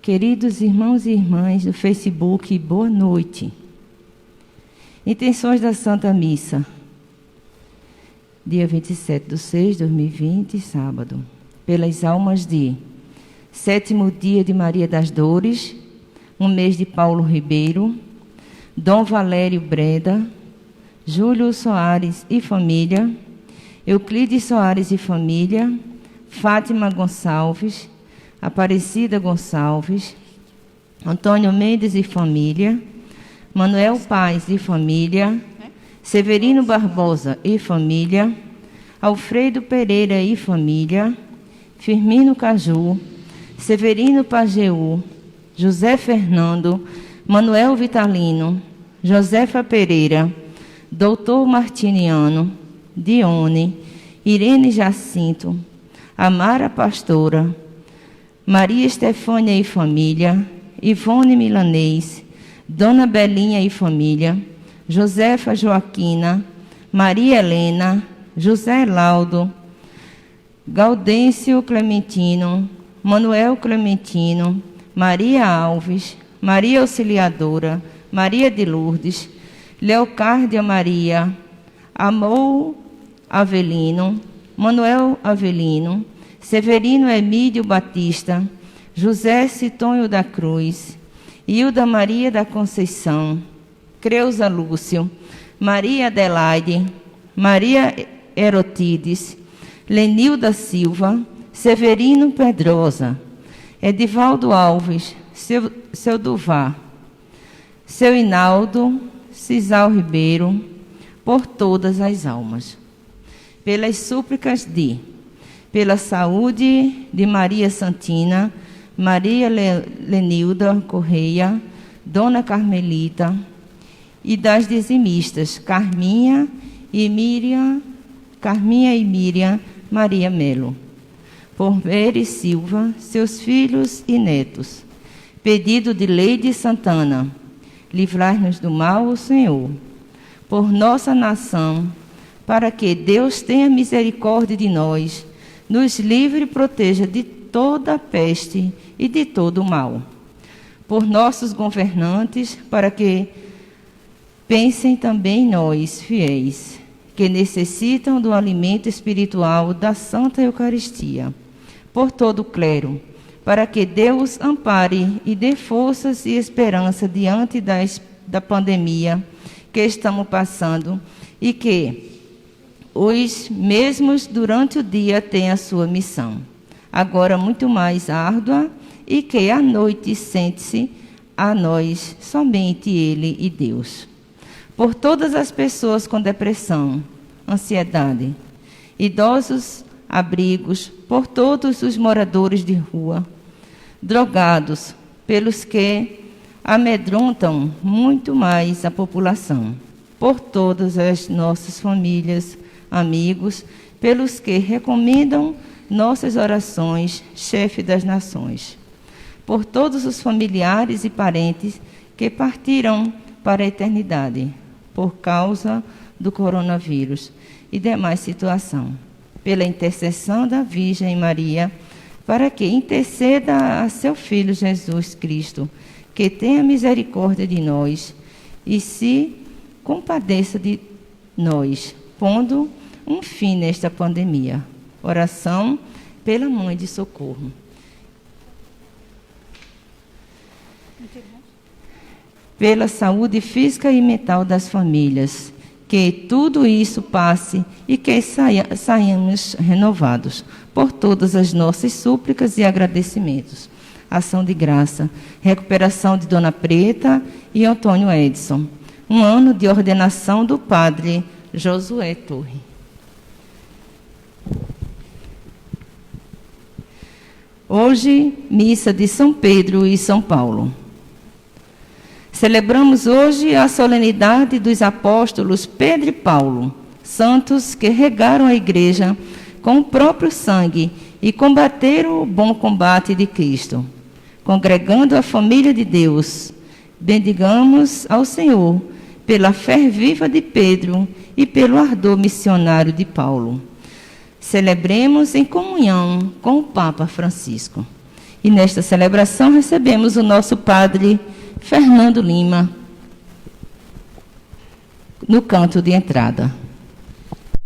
Queridos irmãos e irmãs do Facebook, boa noite. Intenções da Santa Missa. Dia 27/6/2020, sábado. Pelas almas de 7º dia de Maria das Dores, um mês de Paulo Ribeiro, Dom Valério Breda, Júlio Soares e família, Euclides Soares e família, Fátima Gonçalves, Aparecida Gonçalves, Antônio Mendes e família, Manuel Paz e família, Severino Barbosa e família, Alfredo Pereira e família, Firmino Caju, Severino Pajeú, José Fernando, Manuel Vitalino, Josefa Pereira, Doutor Martiniano, Dione, Irene Jacinto, Amara Pastora, Maria Estefânia e família, Ivone Milanês, Dona Belinha e família, Josefa Joaquina, Maria Helena, José Laudo, Gaudêncio Clementino, Manuel Clementino, Maria Alves, Maria Auxiliadora, Maria de Lourdes, Leocárdia Maria, Amor Avelino, Manuel Avelino, Severino Emílio Batista, José Citonho da Cruz, Hilda Maria da Conceição, Creuza Lúcio, Maria Adelaide, Maria Erotides, Lenilda Silva, Severino Pedrosa, Edivaldo Alves, seu Duvar, seu Hinaldo, Cisal Ribeiro, por todas as almas. Pelas súplicas pela saúde de Maria Santina, Maria Lenilda Correia, Dona Carmelita, e das dizimistas Carminha e Miriam Maria Melo, por Meire Silva, seus filhos e netos. Pedido de Leide Santana, livrai-nos do mal, o Senhor, por nossa nação, para que Deus tenha misericórdia de nós, nos livre e proteja de toda peste e de todo o mal. Por nossos governantes, para que pensem também nós, fiéis, que necessitam do alimento espiritual da Santa Eucaristia. Por todo o clero, para que Deus ampare e dê forças e esperança diante da pandemia que estamos passando, e que os mesmos durante o dia têm a sua missão, agora muito mais árdua, e que à noite sente-se a nós somente Ele e Deus. Por todas as pessoas com depressão, ansiedade, idosos, abrigos, por todos os moradores de rua, drogados, pelos que amedrontam muito mais a população, por todas as nossas famílias, amigos, pelos que recomendam nossas orações, chefe das nações, por todos os familiares e parentes que partiram para a eternidade, por causa do coronavírus e demais situação, pela intercessão da Virgem Maria, para que interceda a seu Filho Jesus Cristo, que tenha misericórdia de nós e se compadeça de nós, pondo um fim nesta pandemia. Oração pela Mãe de Socorro. Pela saúde física e mental das famílias, que tudo isso passe e que saiamos renovados por todas as nossas súplicas e agradecimentos. Ação de graça, recuperação de Dona Preta e Antônio Edson. Um ano de ordenação do Padre Josué Torre. Hoje, missa de São Pedro e São Paulo. Celebramos hoje a solenidade dos apóstolos Pedro e Paulo, santos que regaram a igreja com o próprio sangue e combateram o bom combate de Cristo. Congregando a família de Deus, bendigamos ao Senhor pela fé viva de Pedro e pelo ardor missionário de Paulo. Celebremos em comunhão com o Papa Francisco. E nesta celebração recebemos o nosso Padre Fernando Lima, no canto de entrada.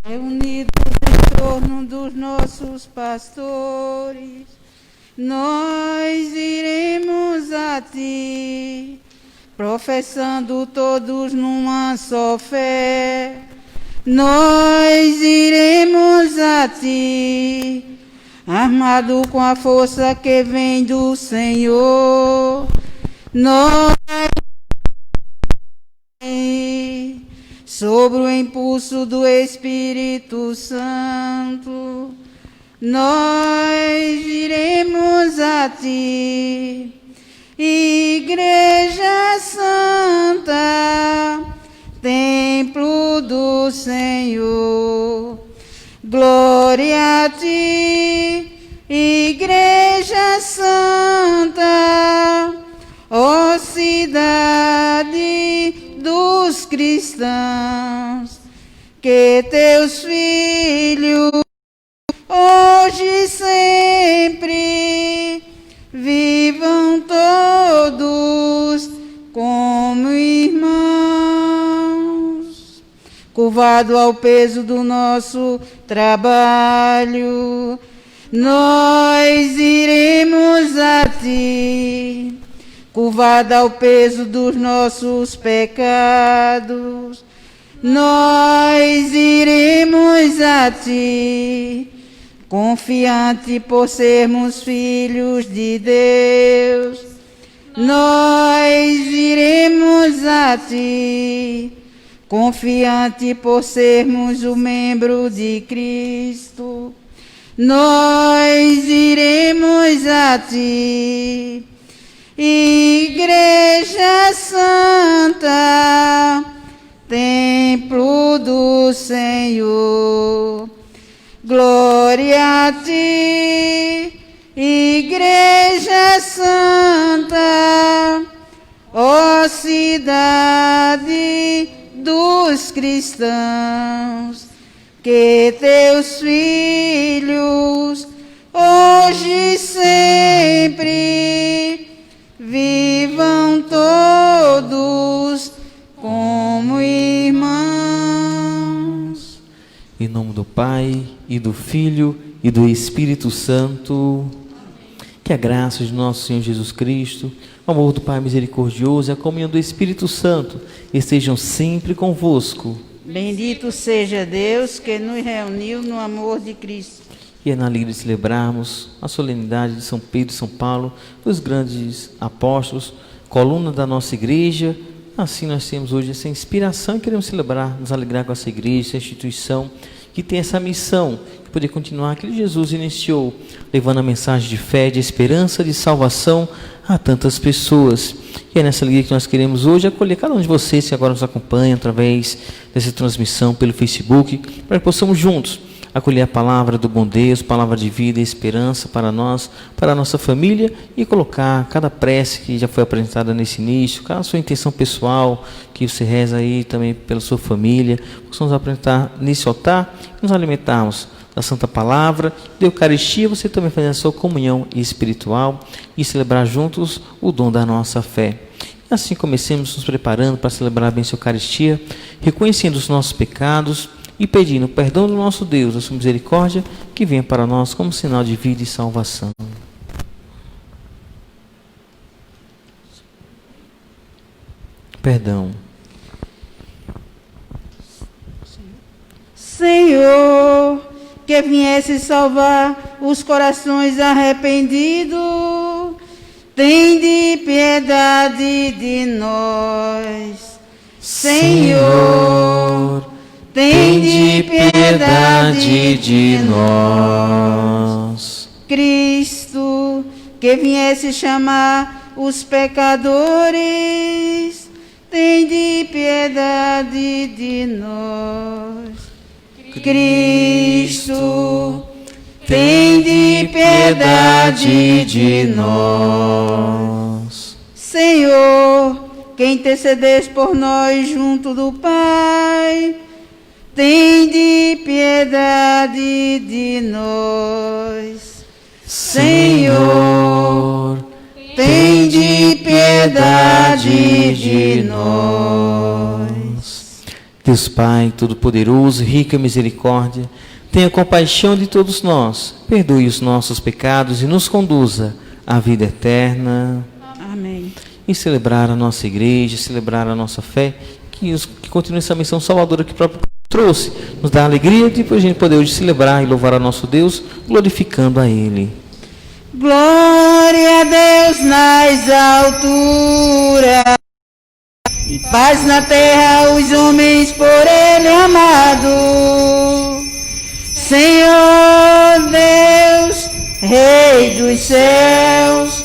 Reunidos em torno dos nossos pastores, nós iremos a Ti, professando todos numa só fé. Nós iremos a Ti, armado com a força que vem do Senhor. Nós, sobre o impulso do Espírito Santo, nós iremos a Ti, Igreja Santa, templo do Senhor. Glória a Ti, Igreja Santa, ó cidade dos cristãos, que Teus filhos hoje e sempre vivam todos como irmãos, curvado ao peso do nosso trabalho. Nós iremos a Ti, curvada ao peso dos nossos pecados. Nós iremos a Ti, confiante por sermos filhos de Deus. Nós iremos a Ti, confiante por sermos o membro de Cristo. Nós iremos a Ti, Igreja Santa, templo do Senhor. Glória a Ti, Igreja Santa, ó cidade dos cristãos, que Teus filhos hoje e sempre vivam todos como irmãos. Em nome do Pai, e do Filho, e do Espírito Santo. Que a graça de nosso Senhor Jesus Cristo, o amor do Pai misericordioso e a comunhão do Espírito Santo estejam sempre convosco. Bendito seja Deus que nos reuniu no amor de Cristo. E é na alegria de celebrarmos a solenidade de São Pedro e São Paulo, os grandes apóstolos, coluna da nossa igreja. Assim nós temos hoje essa inspiração e queremos celebrar, nos alegrar com essa igreja, essa instituição que tem essa missão, de poder continuar aquilo que Jesus iniciou, levando a mensagem de fé, de esperança, de salvação a tantas pessoas. E é nessa alegria que nós queremos hoje acolher cada um de vocês que agora nos acompanham através dessa transmissão pelo Facebook, para que possamos juntos acolher a palavra do bom Deus, palavra de vida e esperança para nós, para a nossa família, e colocar cada prece que já foi apresentada nesse início, cada sua intenção pessoal, que você reza aí também pela sua família, possamos apresentar nesse altar e nos alimentarmos da Santa Palavra, da Eucaristia, você também fazer a sua comunhão espiritual e celebrar juntos o dom da nossa fé. E assim comecemos nos preparando para celebrar a bênção Eucaristia, reconhecendo os nossos pecados e pedindo o perdão do nosso Deus, a sua misericórdia, que venha para nós como sinal de vida e salvação. Perdão. Senhor, que viesse salvar os corações arrependidos, tende piedade de nós. Senhor, tende piedade de nós. Cristo, que viesse chamar os pecadores, tende piedade de nós. Cristo, tende piedade de nós. Senhor, que intercedes por nós junto do Pai, tende piedade de nós. Senhor, piedade de nós. Deus Pai Todo-Poderoso, rico em misericórdia, tenha compaixão de todos nós, perdoe os nossos pecados e nos conduza à vida eterna. Amém. E celebrar a nossa igreja, celebrar a nossa fé, que continue essa missão salvadora que o próprio trouxe, nos dá alegria de a gente poder hoje celebrar e louvar a nosso Deus, glorificando a Ele. Glória a Deus nas alturas, e paz na terra os homens por Ele amado. Senhor Deus, Rei dos céus,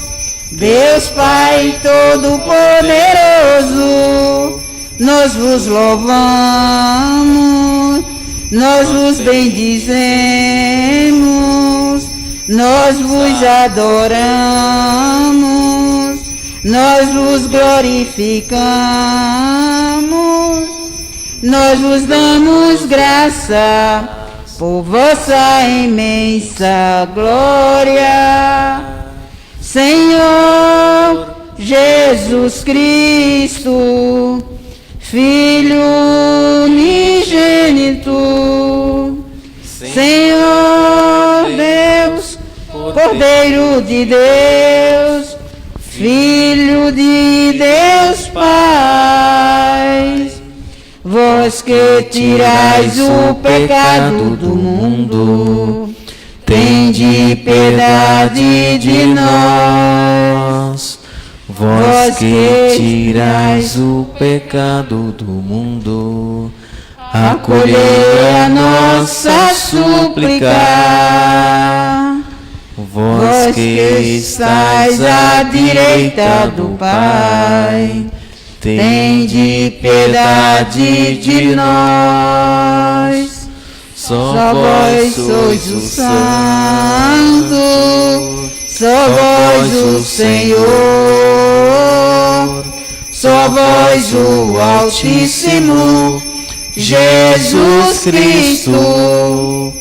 Deus Pai Todo-Poderoso, nós vos louvamos, nós vos bendizemos, nós vos adoramos, nós vos glorificamos, nós vos damos graça por vossa imensa glória. Senhor Jesus Cristo, Filho unigênito, Senhor Deus, Cordeiro de Deus, Filho de Deus Pai, vós que tirais o pecado do mundo, tende piedade de nós. Vós que tirais o pecado do mundo, acolhei a nossa súplica. Vós que estais à direita do Pai, tende piedade de nós. Só vós sois o Santo, só vós o Senhor, só vós o Altíssimo, Jesus Cristo,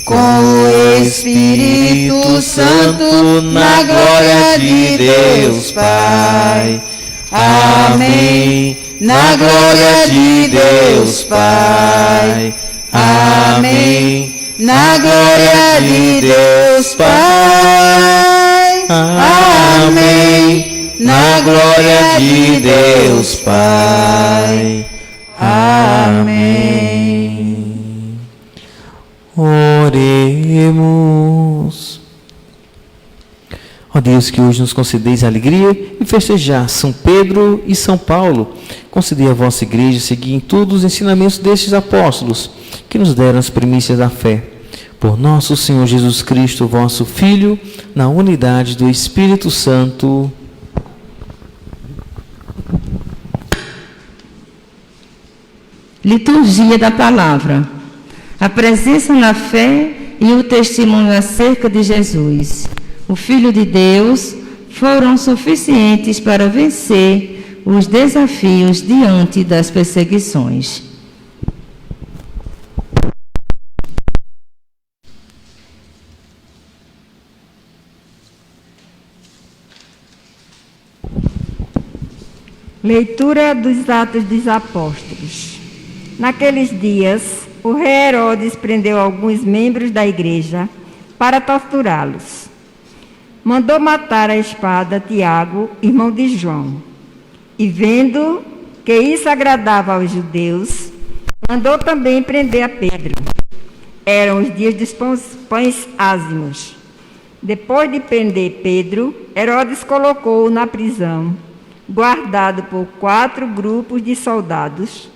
com o Espírito Santo, na glória de Deus Pai. Amém. Na glória de Deus Pai. Amém. Na glória de Deus Pai. Amém. Na glória de Deus Pai. Amém. Oremos. Ó Deus, que hoje nos concedeis a alegria e festejar São Pedro e São Paulo. Concedei a vossa igreja seguir em todos os ensinamentos destes apóstolos, que nos deram as primícias da fé. Por nosso Senhor Jesus Cristo, vosso Filho, na unidade do Espírito Santo. Liturgia da Palavra. A presença na fé e o testemunho acerca de Jesus, o Filho de Deus, foram suficientes para vencer os desafios diante das perseguições. Leitura dos Atos dos Apóstolos. Naqueles dias, o rei Herodes prendeu alguns membros da igreja para torturá-los. Mandou matar à espada Tiago, irmão de João. E vendo que isso agradava aos judeus, mandou também prender a Pedro. Eram os dias dos pães ázimos. Depois de prender Pedro, Herodes colocou-o na prisão, guardado por 4 grupos de soldados,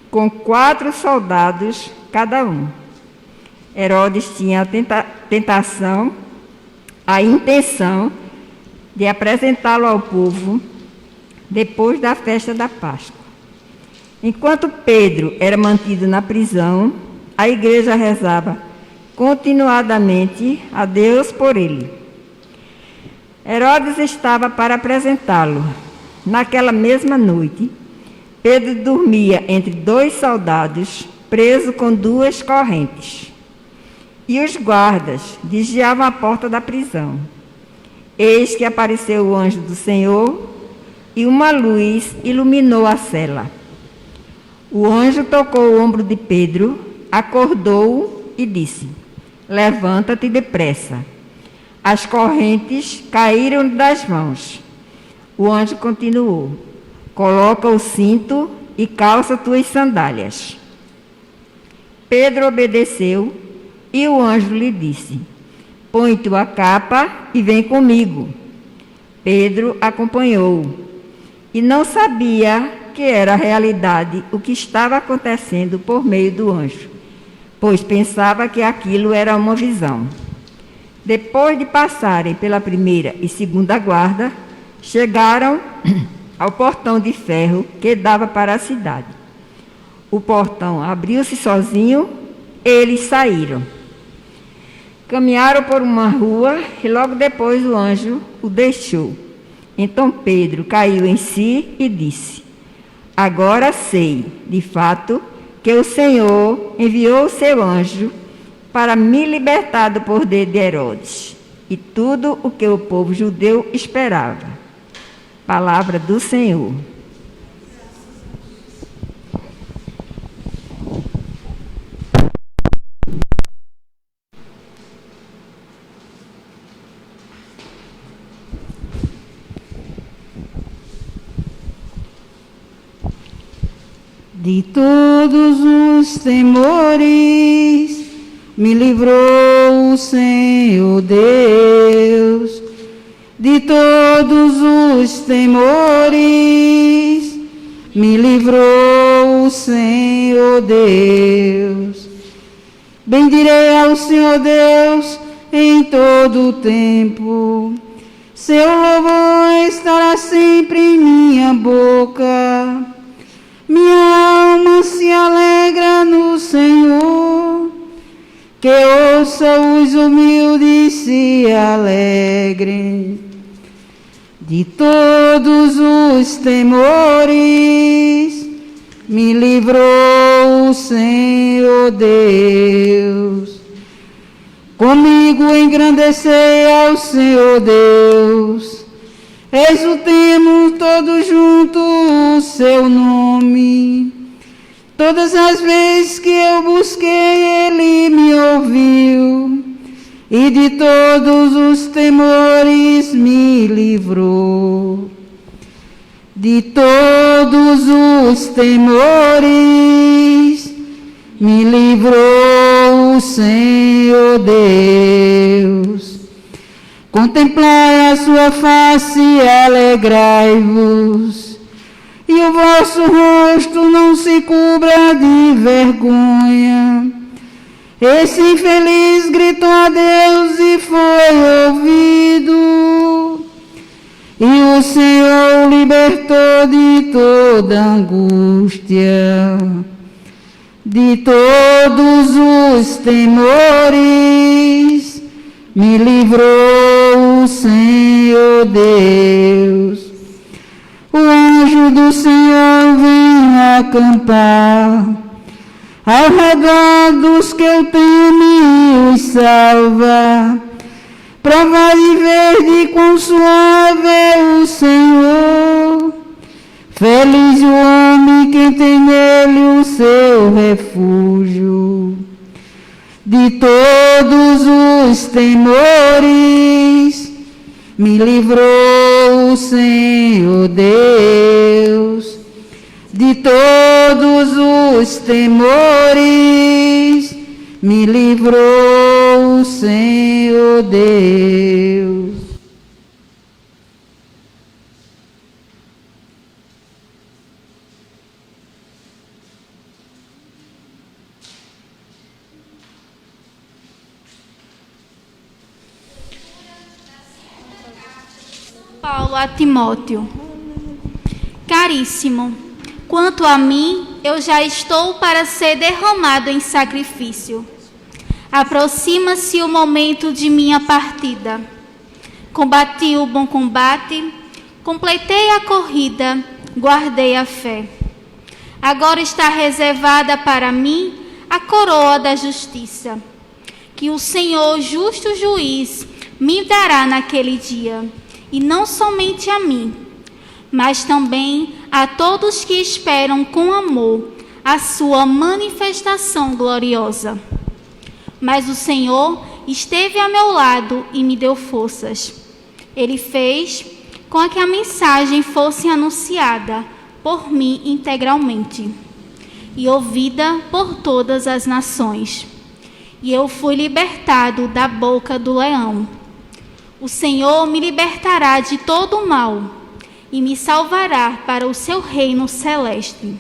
com 4 soldados cada um. Herodes tinha a intenção de apresentá-lo ao povo depois da festa da Páscoa. Enquanto Pedro era mantido na prisão, a igreja rezava continuadamente a Deus por ele. Herodes estava para apresentá-lo. Naquela mesma noite, Pedro dormia entre 2 soldados, preso com 2 correntes. E os guardas vigiavam a porta da prisão. Eis que apareceu o anjo do Senhor, e uma luz iluminou a cela. O anjo tocou o ombro de Pedro, acordou-o e disse: levanta-te depressa. As correntes caíram das mãos. O anjo continuou: coloca o cinto e calça tuas sandálias. Pedro obedeceu e o anjo lhe disse: põe tua capa e vem comigo. Pedro acompanhou e não sabia que era realidade o que estava acontecendo por meio do anjo, pois pensava que aquilo era uma visão. Depois de passarem pela primeira e segunda guarda, chegaram ao portão de ferro que dava para a cidade. O portão abriu-se sozinho, eles saíram. Caminharam por uma rua e logo depois o anjo o deixou. Então Pedro caiu em si e disse: agora sei, de fato, que o Senhor enviou o seu anjo para me libertar do poder de Herodes e tudo o que o povo judeu esperava. Palavra do Senhor. De todos os temores me livrou o Senhor Deus. De todos os temores me livrou o Senhor Deus. Bendirei ao Senhor Deus em todo o tempo. Seu louvor estará sempre em minha boca. Minha alma se alegra no Senhor, que ouça os humildes se alegrem. De todos os temores me livrou o Senhor Deus. Comigo engrandecei ao Senhor Deus. Exultemos todos juntos o seu nome. Todas as vezes que eu busquei, ele me ouviu, e de todos os temores me livrou. De todos os temores me livrou o Senhor Deus. Contemplai a sua face e alegrai-vos, e o vosso rosto não se cubra de vergonha. Esse infeliz gritou a Deus e foi ouvido, e o Senhor o libertou de toda angústia. De todos os temores me livrou o Senhor Deus. O anjo do Senhor vem acampar ao redor dos que o temem e os salva. Prova de verde quão suave é o Senhor. Feliz o homem que tem nele o seu refúgio. De todos os temores me livrou o Senhor Deus. De todos os temores me livrou o Senhor Deus. Paulo a Timóteo. Caríssimo, quanto a mim, eu já estou para ser derramado em sacrifício. Aproxima-se o momento de minha partida. Combati o bom combate, completei a corrida, guardei a fé. Agora está reservada para mim a coroa da justiça, que o Senhor, justo juiz, me dará naquele dia. E não somente a mim, mas também a todos que esperam com amor a sua manifestação gloriosa. Mas o Senhor esteve a meu lado e me deu forças. Ele fez com que a mensagem fosse anunciada por mim integralmente e ouvida por todas as nações. E eu fui libertado da boca do leão. O Senhor me libertará de todo o mal e me salvará para o seu reino celeste.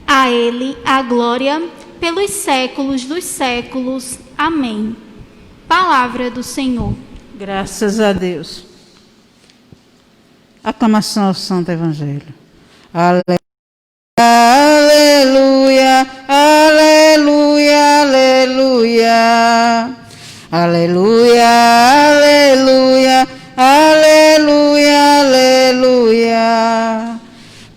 A Ele a glória pelos séculos dos séculos. Amém. Palavra do Senhor. Graças a Deus. Aclamação ao Santo Evangelho. Aleluia, aleluia, aleluia. Aleluia, aleluia, aleluia, aleluia.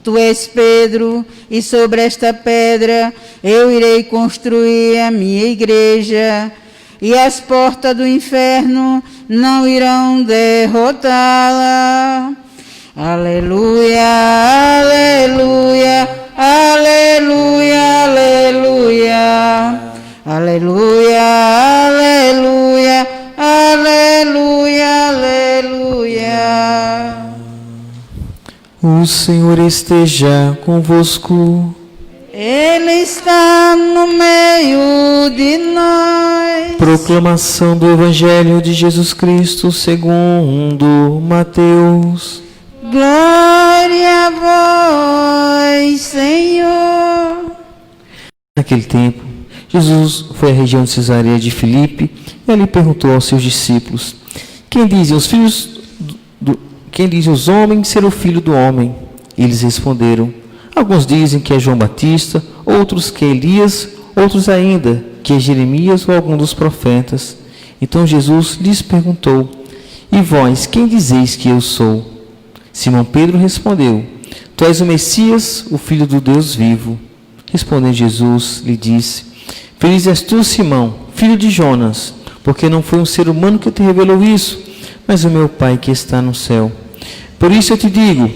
Tu és Pedro, e sobre esta pedra eu irei construir a minha igreja, e as portas do inferno não irão derrotá-la. Aleluia, aleluia, aleluia, aleluia. Aleluia, aleluia, aleluia, aleluia. O Senhor esteja convosco. Ele está no meio de nós. Proclamação do Evangelho de Jesus Cristo segundo Mateus. Glória a vós, Senhor. Naquele tempo, Jesus foi à região de Cesareia de Filipe e ali perguntou aos seus discípulos: Quem dizem os homens ser o filho do homem? E eles responderam: Alguns dizem que é João Batista, outros que é Elias, outros ainda que é Jeremias ou algum dos profetas. Então Jesus lhes perguntou: E vós, quem dizeis que eu sou? Simão Pedro respondeu: Tu és o Messias, o Filho do Deus vivo. Respondendo Jesus, lhe disse: Feliz és tu, Simão, filho de Jonas, porque não foi um ser humano que te revelou isso, mas o meu Pai que está no céu. Por isso eu te digo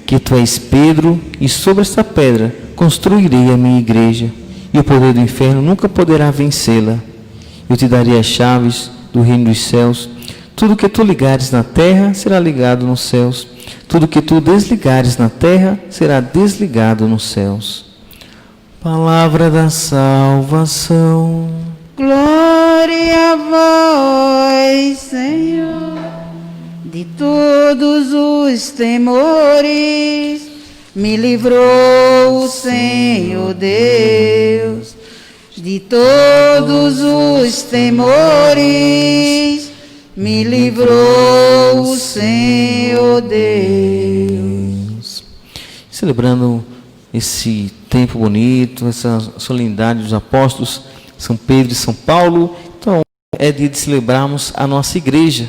que tu és Pedro, e sobre esta pedra construirei a minha igreja, e o poder do inferno nunca poderá vencê-la. Eu te darei as chaves do reino dos céus. Tudo que tu ligares na terra será ligado nos céus. Tudo que tu desligares na terra será desligado nos céus. Palavra da salvação. Glória a vós, Senhor. De todos os temores me livrou o Senhor Deus. De todos os temores me livrou o Senhor Deus. Celebrando esse tempo bonito, essa solenidade dos apóstolos, São Pedro e São Paulo, então é dia de celebrarmos a nossa igreja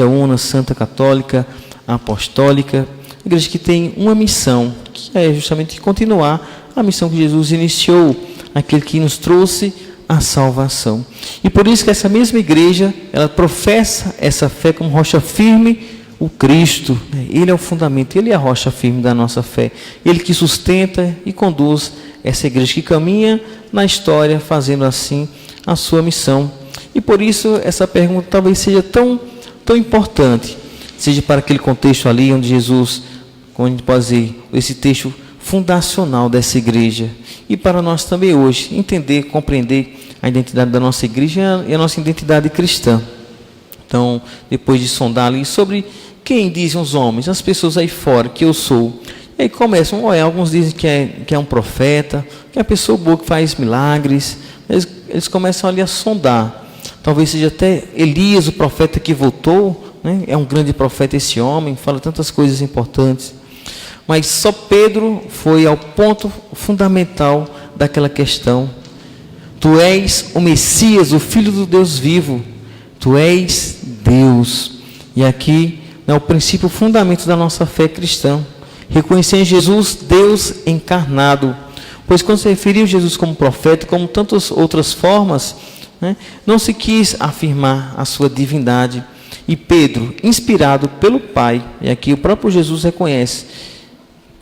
una, santa, católica, apostólica, igreja que tem uma missão, que é justamente continuar a missão que Jesus iniciou, aquele que nos trouxe a salvação. E por isso que essa mesma igreja, ela professa essa fé como rocha firme, o Cristo. Ele é o fundamento, Ele é a rocha firme da nossa fé. Ele que sustenta e conduz essa igreja que caminha na história, fazendo assim a sua missão. E por isso essa pergunta talvez seja tão importante, seja para aquele contexto ali onde Jesus, como a gente pode dizer, esse texto fundacional dessa igreja, e para nós também hoje, entender, compreender a identidade da nossa igreja e a nossa identidade cristã. Então, depois de sondar ali sobre quem dizem os homens, as pessoas aí fora, que eu sou, e aí começam, alguns dizem que é um profeta, que é uma pessoa boa que faz milagres, eles começam ali a sondar. Talvez seja até Elias, o profeta que voltou, né? É um grande profeta esse homem, fala tantas coisas importantes. Mas só Pedro foi ao ponto fundamental daquela questão. Tu és o Messias, o Filho do Deus vivo. Tu és Deus. E aqui é o princípio, o fundamento da nossa fé cristã. Reconhecer em Jesus Deus encarnado. Pois quando se referiu a Jesus como profeta, como tantas outras formas, né, não se quis afirmar a sua divindade. E Pedro, inspirado pelo Pai, e aqui o próprio Jesus reconhece,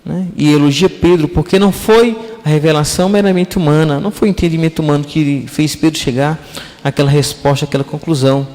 né? E elogia Pedro, porque não foi a revelação meramente humana, não foi o entendimento humano que fez Pedro chegar àquela resposta, àquela conclusão.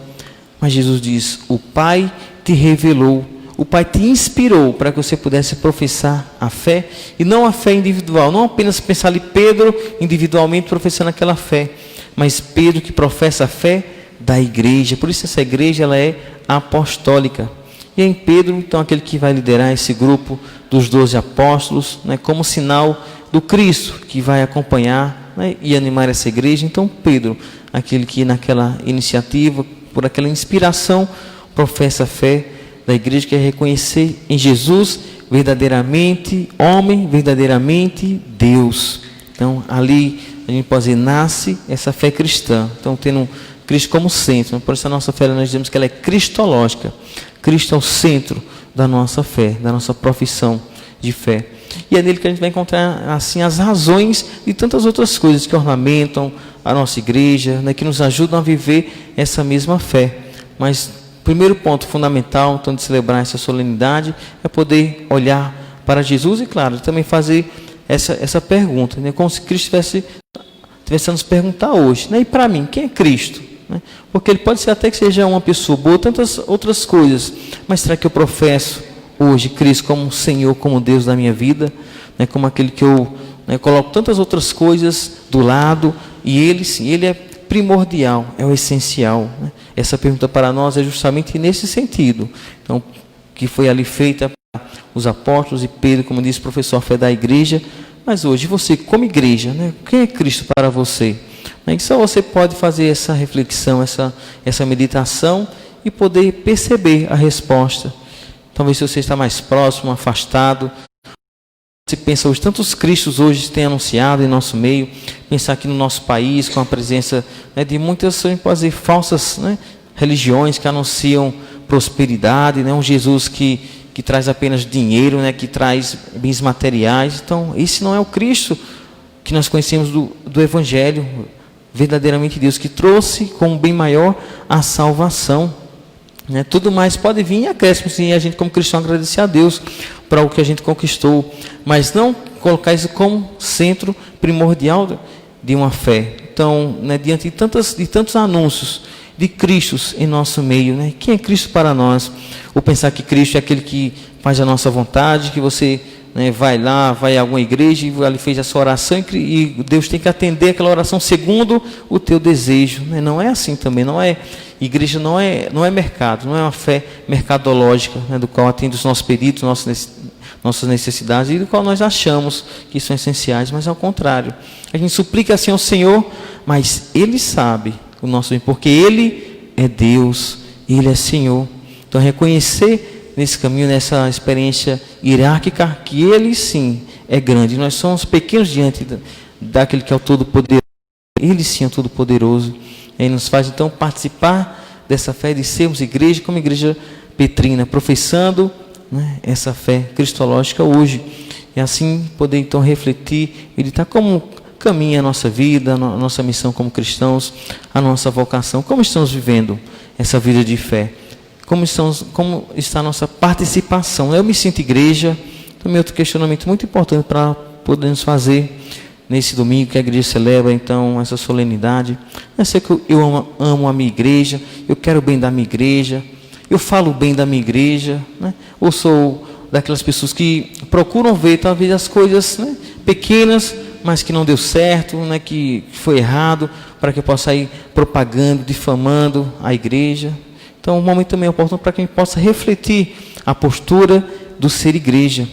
Mas Jesus diz: o Pai te revelou, o Pai te inspirou para que você pudesse professar a fé, e não a fé individual, não apenas pensar ali Pedro individualmente professando aquela fé, mas Pedro que professa a fé da igreja. Por isso essa igreja ela é apostólica. E em Pedro, então, aquele que vai liderar esse grupo dos 12 apóstolos, né, como sinal do Cristo que vai acompanhar, né, e animar essa igreja. Então Pedro, aquele que naquela iniciativa, por aquela inspiração, professa a fé da igreja, que é reconhecer em Jesus verdadeiramente homem, verdadeiramente Deus. Então ali a gente pode dizer, nasce essa fé cristã. Então tendo Cristo como centro. Por isso a nossa fé, nós dizemos que ela é cristológica. Cristo é o centro da nossa fé, da nossa profissão de fé. E é nele que a gente vai encontrar assim as razões de tantas outras coisas que ornamentam a nossa igreja, né, que nos ajudam a viver essa mesma fé. Mas o primeiro ponto fundamental, então, de celebrar essa solenidade é poder olhar para Jesus e, claro, também fazer essa pergunta, né, como se Cristo tivesse a nos perguntar hoje, né, e para mim, quem é Cristo? Né? Porque ele pode ser até que seja uma pessoa boa, tantas outras coisas, mas será que eu professo hoje Cristo como Senhor, como Deus da minha vida, né, como aquele que eu, né, coloco tantas outras coisas do lado, e ele sim, ele é primordial, é o essencial, né? Essa pergunta para nós é justamente nesse sentido, então, que foi ali feita para os apóstolos e Pedro, como disse o professor, a fé da igreja. Mas hoje você, como igreja, né, quem é Cristo para você? Né, só você pode fazer essa reflexão, essa meditação e poder perceber a resposta. Talvez se você está mais próximo, afastado, se pensa hoje, tantos Cristos hoje têm anunciado em nosso meio, pensar aqui no nosso país, com a presença, né, de muitas, a gente pode dizer, falsas, né, religiões que anunciam prosperidade, né, um Jesus que traz apenas dinheiro, né, que traz bens materiais. Então, esse não é o Cristo que nós conhecemos do Evangelho, verdadeiramente Deus, que trouxe como bem maior a salvação. Né? Tudo mais pode vir em acréscimos, e a gente como cristão agradecer a Deus para o que a gente conquistou, mas não colocar isso como centro primordial de uma fé. Então, né, diante de tantos anúncios de Cristos em nosso meio, né? Quem é Cristo para nós? Ou pensar que Cristo é aquele que faz a nossa vontade, que você, né, vai lá, vai a alguma igreja e ali fez a sua oração e Deus tem que atender aquela oração segundo o teu desejo, né? Não é assim também, não é. Igreja não é mercado, não é uma fé mercadológica, né, do qual atende os nossos pedidos, nossas necessidades, e do qual nós achamos que são essenciais, mas ao contrário. A gente suplica assim ao Senhor, mas Ele sabe o nosso bem, porque Ele é Deus, Ele é Senhor. Então reconhecer nesse caminho, nessa experiência hierárquica, que Ele sim é grande. Nós somos pequenos diante daquele que é o Todo-Poderoso. Ele sim é o Todo-Poderoso. Ele nos faz então participar dessa fé, de sermos igreja, como igreja petrina, professando, né, essa fé cristológica hoje. E assim poder então refletir, meditar como caminha a nossa vida, a nossa missão como cristãos, a nossa vocação, como estamos vivendo essa vida de fé, como está a nossa participação. Eu me sinto igreja, também outro questionamento muito importante para podermos fazer nesse domingo que a igreja celebra então essa solenidade. Eu sei que eu amo a minha igreja, eu quero o bem da minha igreja, eu falo bem da minha igreja, né? Ou sou daquelas pessoas que procuram ver talvez as coisas, né, pequenas, mas que não deu certo, né, que foi errado, para que eu possa ir propagando, difamando a igreja. Então, um momento também oportuno para que a gente possa refletir a postura do ser igreja.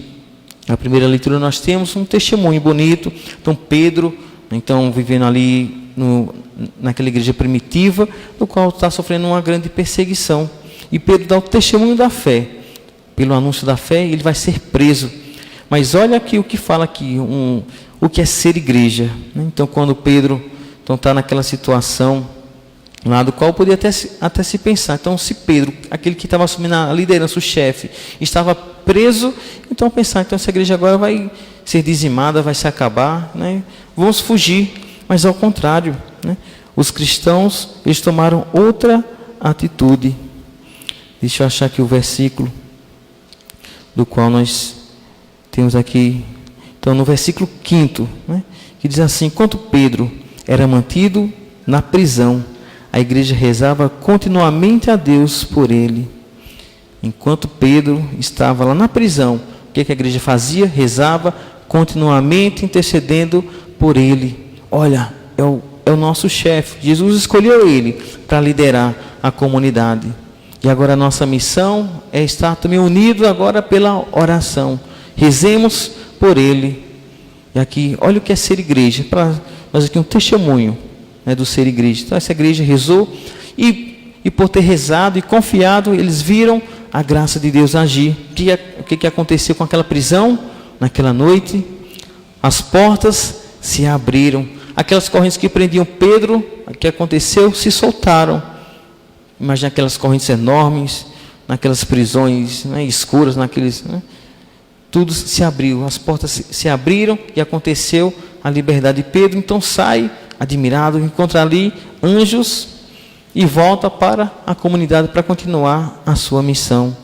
Na primeira leitura nós temos um testemunho bonito. Então, Pedro, então, vivendo ali naquela igreja primitiva, no qual está sofrendo uma grande perseguição. E Pedro dá o testemunho da fé. Pelo anúncio da fé, ele vai ser preso. Mas olha aqui o que fala aqui, o que é ser igreja. Então, quando Pedro está naquela situação, lá do qual podia até se pensar. Então, se Pedro, aquele que estava assumindo a liderança, o chefe, estava preso, então pensar, então essa igreja agora vai ser dizimada, vai se acabar, né? Vamos fugir. Mas ao contrário, né? Os cristãos, eles tomaram outra atitude. Deixa eu achar aqui o versículo do qual nós temos aqui. Então, no versículo 5, né, que diz assim: enquanto Pedro era mantido na prisão, a igreja rezava continuamente a Deus por ele. Enquanto Pedro estava lá na prisão, o que a igreja fazia? Rezava continuamente, intercedendo por ele. Olha, é o nosso chefe. Jesus escolheu ele para liderar a comunidade. E agora a nossa missão é estar também unido agora pela oração. Rezemos por ele. E aqui, olha o que é ser igreja. Para nós aqui um testemunho, né, do ser igreja. Então essa igreja rezou e por ter rezado e confiado, eles viram a graça de Deus agir. O que aconteceu com aquela prisão? Naquela noite, as portas se abriram. Aquelas correntes que prendiam Pedro, o que aconteceu? Se soltaram. Imagina aquelas correntes enormes, naquelas prisões, né, escuras, naqueles... Né, tudo se abriu, as portas se abriram e aconteceu a liberdade de Pedro. Então sai, admirado, encontra ali anjos e volta para a comunidade para continuar a sua missão.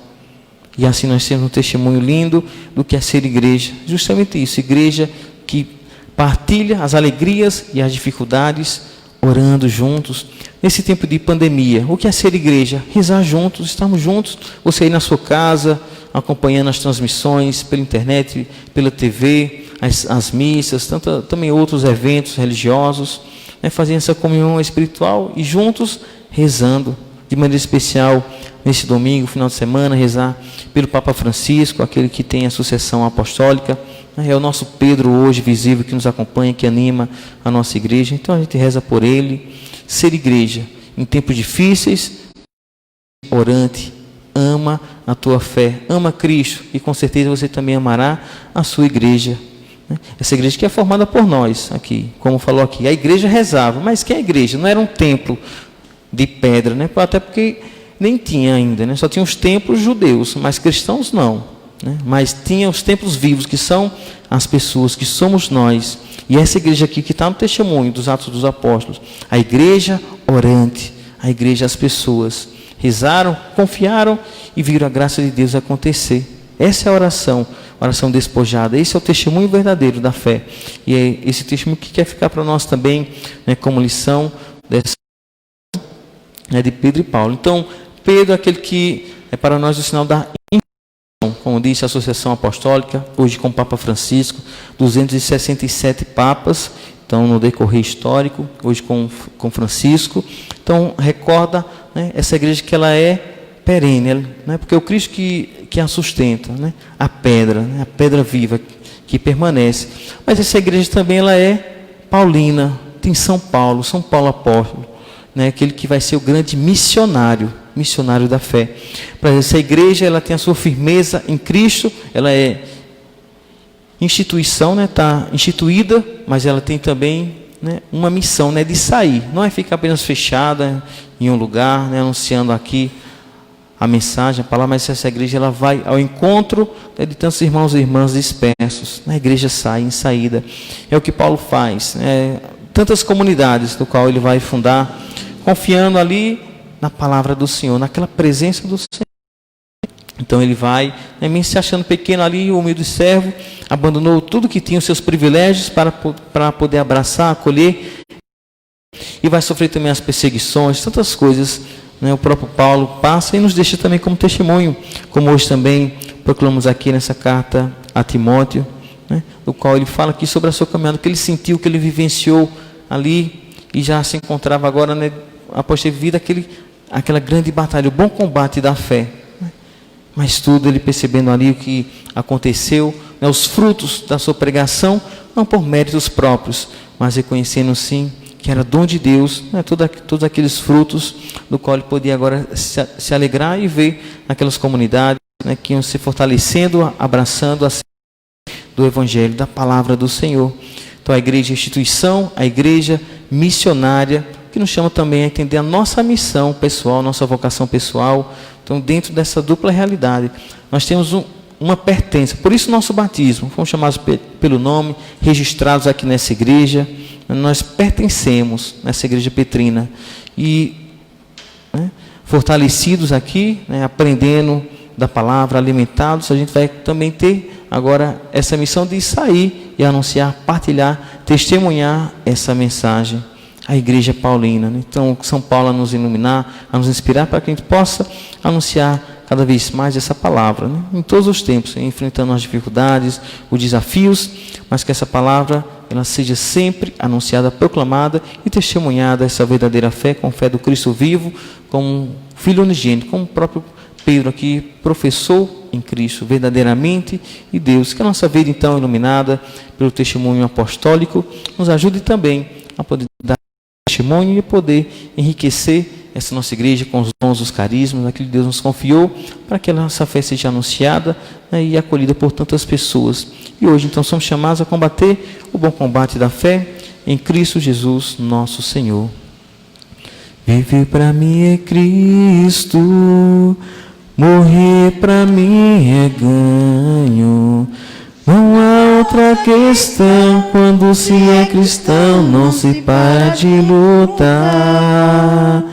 E assim nós temos um testemunho lindo do que é ser igreja. Justamente isso, igreja que partilha as alegrias e as dificuldades, orando juntos. Nesse tempo de pandemia, o que é ser igreja? Rezar juntos, estamos juntos. Você aí na sua casa, acompanhando as transmissões pela internet, pela TV, as missas, também outros eventos religiosos, né, fazendo essa comunhão espiritual e juntos rezando. De maneira especial, nesse domingo, final de semana, rezar pelo Papa Francisco, aquele que tem a sucessão apostólica. É o nosso Pedro hoje visível que nos acompanha, que anima a nossa igreja. Então a gente reza por ele. Ser igreja em tempos difíceis, orante, ama a tua fé, ama Cristo e com certeza você também amará a sua igreja. Essa igreja que é formada por nós aqui, como falou aqui, a igreja rezava, mas que é a igreja? Não era um templo de pedra, né? Até porque nem tinha ainda, né? Só tinha os templos judeus, mas cristãos não, né? Mas tinha os templos vivos, que são as pessoas, que somos nós. E essa igreja aqui que está no testemunho dos Atos dos Apóstolos, a igreja orante, a igreja, as pessoas rezaram, confiaram e viram a graça de Deus acontecer. Essa é a oração despojada. Esse é o testemunho verdadeiro da fé. E é esse testemunho que quer ficar para nós também, né, como lição dessa, né, de Pedro e Paulo. Então, Pedro é aquele que é para nós o sinal da intercessão, como disse a Associação Apostólica, hoje com o Papa Francisco, 267 papas, então no decorrer histórico, hoje com Francisco. Então, recorda, né, essa igreja que ela é perene, né, porque é o Cristo que a sustenta, né, a pedra viva que permanece. Mas essa igreja também ela é paulina, tem São Paulo apóstolo, né, aquele que vai ser o grande missionário da fé. Para essa igreja, ela tem a sua firmeza em Cristo, ela é instituição, né, está instituída, mas ela tem também, né, uma missão, né, de sair, não é ficar apenas fechada em um lugar, né, anunciando aqui a mensagem, a palavra, mas essa igreja ela vai ao encontro, né, de tantos irmãos e irmãs dispersos. A igreja sai em saída. É o que Paulo faz. Tantas comunidades do qual ele vai fundar, confiando ali na palavra do Senhor, naquela presença do Senhor. Então ele vai, né, mesmo se achando pequeno ali, o humilde servo, abandonou tudo que tinha, os seus privilégios, para poder abraçar, acolher, e vai sofrer também as perseguições, tantas coisas, né, o próprio Paulo passa e nos deixa também como testemunho, como hoje também proclamamos aqui nessa carta a Timóteo, né, do qual ele fala aqui sobre a sua caminhada, que ele sentiu, que ele vivenciou ali, e já se encontrava agora, né, após ter vivido aquela grande batalha, o bom combate da fé. Mas tudo ele percebendo ali o que aconteceu, né, os frutos da sua pregação, não por méritos próprios, mas reconhecendo sim que era dom de Deus, né, todos aqueles frutos do qual ele podia agora se alegrar e ver naquelas comunidades, né, que iam se fortalecendo, abraçando a do Evangelho, da palavra do Senhor. Então a igreja é instituição, a igreja missionária, que nos chama também a entender a nossa missão pessoal, nossa vocação pessoal. Então, dentro dessa dupla realidade, nós temos uma pertença. Por isso, nosso batismo, fomos chamados pelo nome, registrados aqui nessa igreja. Nós pertencemos nessa igreja petrina. E, né, fortalecidos aqui, né, aprendendo da palavra, alimentados, a gente vai também ter agora essa missão de sair e anunciar, partilhar, testemunhar essa mensagem à Igreja Paulina, né? Então, São Paulo a nos iluminar, a nos inspirar para que a gente possa anunciar cada vez mais essa palavra, né? Em todos os tempos, enfrentando as dificuldades, os desafios, mas que essa palavra ela seja sempre anunciada, proclamada e testemunhada, essa verdadeira fé, com fé do Cristo vivo, como Filho unigênito, como o próprio Pedro aqui professou em Cristo verdadeiramente, e Deus, que a nossa vida então iluminada pelo testemunho apostólico, nos ajude também a poder dar testemunho e poder enriquecer essa nossa igreja com os dons, os carismas, aquilo que Deus nos confiou, para que a nossa fé seja anunciada, né, e acolhida por tantas pessoas. E hoje então somos chamados a combater o bom combate da fé em Cristo Jesus, nosso Senhor. Viver para mim é Cristo, morrer para mim é ganho. Não há outra questão, quando se é cristão, não se para de lutar.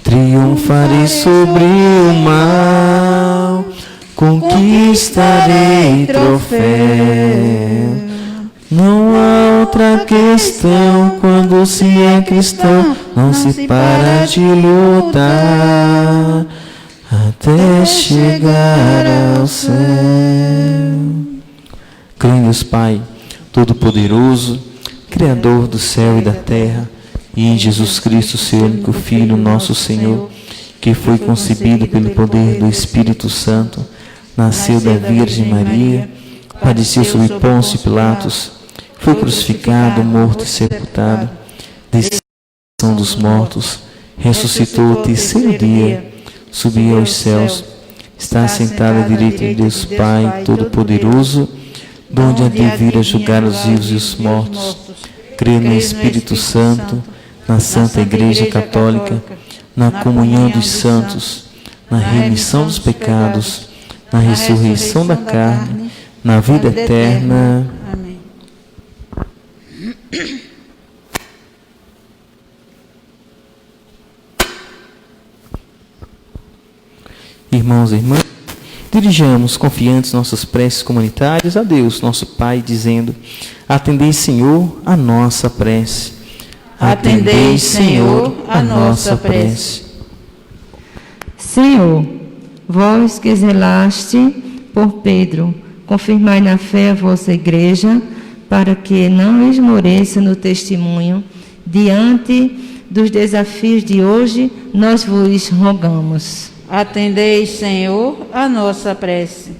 Triunfarei sobre o mal, conquistarei troféu. Não há outra questão, quando se é cristão, não se para de lutar, até chegar ao céu. Creio em Deus Pai, Todo-Poderoso, Criador do céu e da terra, e em Jesus Cristo, seu único Filho, nosso Senhor, que foi concebido pelo poder do Espírito Santo, nasceu da Virgem Maria, padeceu sob Pôncio Pilatos, foi crucificado, morto e sepultado, desceu dos mortos, ressuscitou ao terceiro dia, subiu aos céus, está sentado à direita de Deus Pai Todo-Poderoso, donde há de vir a julgar os vivos e os mortos. Creio no Espírito Santo, na Santa Igreja Católica, na comunhão dos santos, na remissão dos pecados, na ressurreição da carne, na vida eterna. Amém. Irmãos e irmãs, dirijamos confiantes nossas preces comunitárias a Deus, nosso Pai, dizendo: atendei, Senhor, a nossa prece. Atendei, Senhor, a nossa prece. Senhor, vós que zelaste por Pedro, confirmai na fé a vossa igreja, para que não esmoreça no testemunho. Diante dos desafios de hoje, nós vos rogamos. Atendei, Senhor, a nossa prece.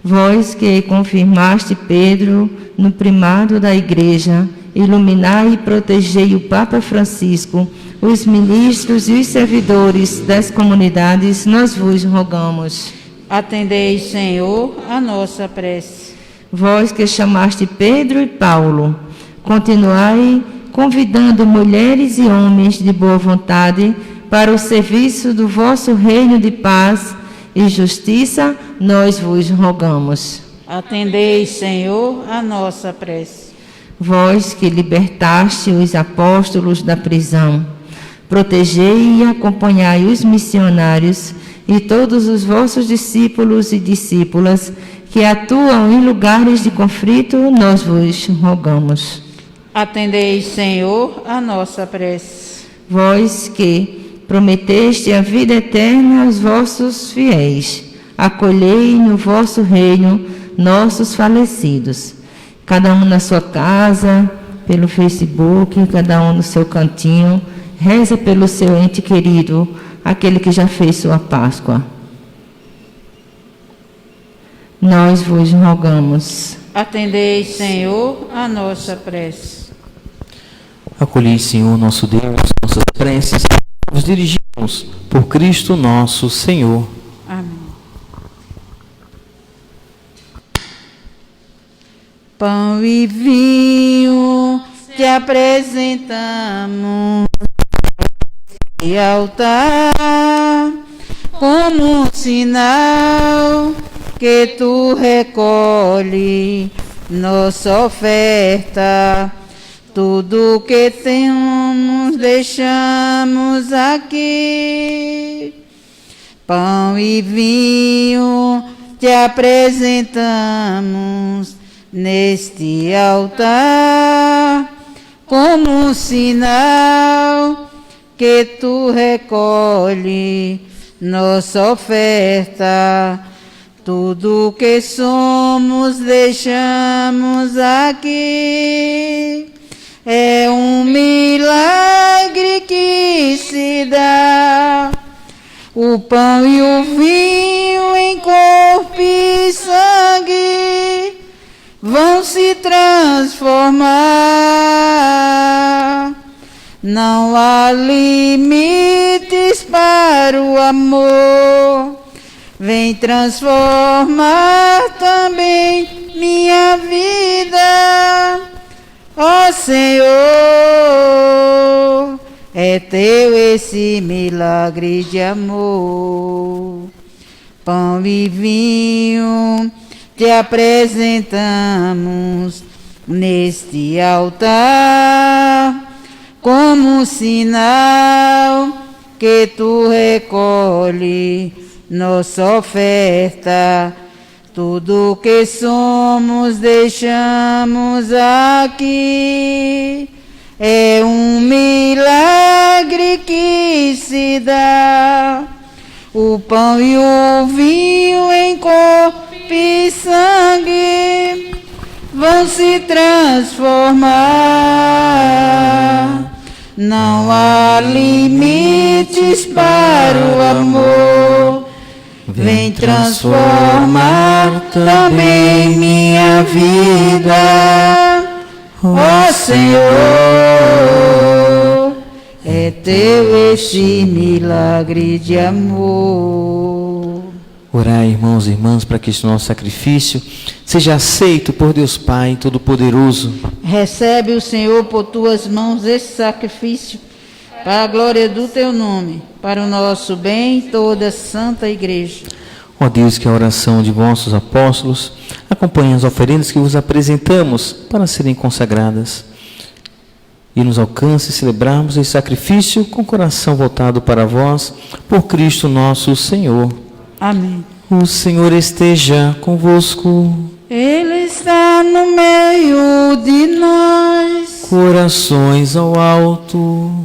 Vós que confirmaste Pedro no primado da igreja, iluminai e protegei o Papa Francisco, os ministros e os servidores das comunidades, nós vos rogamos. Atendei, Senhor, a nossa prece. Vós que chamaste Pedro e Paulo, continuai convidando mulheres e homens de boa vontade para o serviço do vosso reino de paz e justiça, nós vos rogamos. Atendei, Senhor, a nossa prece. Vós que libertaste os apóstolos da prisão, protegei e acompanhai os missionários e todos os vossos discípulos e discípulas que atuam em lugares de conflito, nós vos rogamos. Atendei, Senhor, a nossa prece. Vós que prometeste a vida eterna aos vossos fiéis, acolhei no vosso reino nossos falecidos, cada um na sua casa, pelo Facebook, cada um no seu cantinho, reza pelo seu ente querido, aquele que já fez sua Páscoa. Nós vos rogamos. Atendei, Senhor, a nossa prece. Acolhei, Senhor, nosso Deus, nossas preces, nos dirigimos por Cristo nosso Senhor. Amém. Pão e vinho te apresentamos e altar como um sinal que tu recolhe nossa oferta tudo que temos deixamos aqui. Pão e vinho te apresentamos neste altar, como um sinal que tu recolhe nossa oferta. Tudo que somos deixamos aqui. É um milagre que se dá. O pão e o vinho em corpo e sangue vão se transformar. Não há limites para o amor. Vem transformar também minha vida. Ó Senhor, é teu esse milagre de amor. Pão e vinho te apresentamos neste altar, como um sinal que tu recolhe nossa oferta. Tudo que somos deixamos aqui. É um milagre que se dá. O pão e o vinho em corpo e sangue vão se transformar. Não há limites para o amor. Vem transformar também minha vida. Ó Senhor, é teu esse milagre de amor. Orai, irmãos e irmãs, para que este nosso sacrifício seja aceito por Deus Pai Todo-Poderoso. Recebe o Senhor por tuas mãos esse sacrifício, para a glória do teu nome, para o nosso bem, toda a santa igreja. Ó Deus, que a oração de vossos apóstolos acompanhe as oferendas que vos apresentamos para serem consagradas, e nos alcance celebrarmos esse sacrifício com o coração voltado para vós, por Cristo nosso Senhor. Amém. O Senhor esteja convosco. Ele está no meio de nós. Corações ao alto.